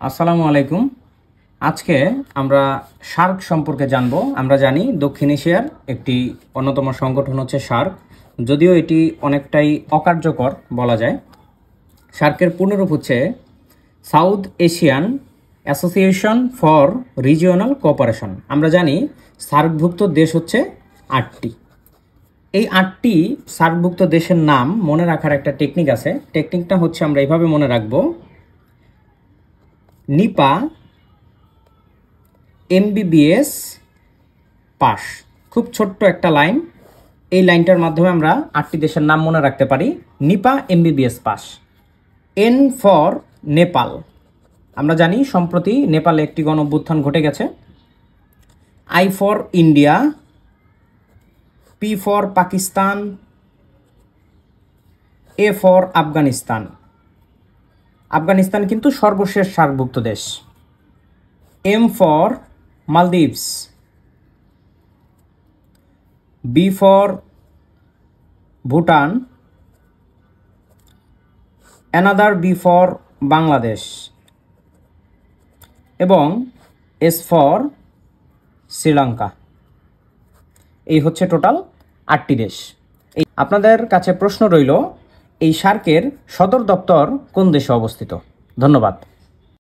আসসালামু আলাইকুম। আজকে আমরা সার্ক সম্পর্কে জানব। আমরা জানি দক্ষিণ এশিয়ার একটি অন্যতম সংগঠন হচ্ছে সার্ক, যদিও এটি অনেকটাই অকার্যকর বলা যায়। সার্কের পূর্ণরূপ হচ্ছে south Asian association for regional cooperation. আমরা জানি সার্কভুক্ত দেশ হচ্ছে 8টি। এই 8টি সার্কভুক্ত দেশের নাম মনে রাখার একটা টেকনিক আছে। টেকনিকটা হচ্ছে আমরা এইভাবে মনে রাখবো: নিপা এমবিবিএস পাস। খুব ছোট্ট একটা লাইন, এই লাইনটার মাধ্যমে আমরা 8টি দেশের নাম মনে রাখতে পারি। Nipa MBBS pass. N for Nepal. আমরা জানি সম্প্রতি নেপালে একটি গণঅভ্যুত্থান ঘটে গেছে। I for India. P for Pakistan. A for Afghanistan. Afghanistan কিন্তু সর্বশেষ সার্কভুক্ত দেশ। M for Maldives. B for Bhutan. Another B for Bangladesh এবং এস ফর শ্রীলঙ্কা। এই হচ্ছে টোটাল 8টি দেশ। এই আপনাদের কাছে প্রশ্ন রইল, এই সার্কের সদর দপ্তর কোন দেশে অবস্থিত? ধন্যবাদ।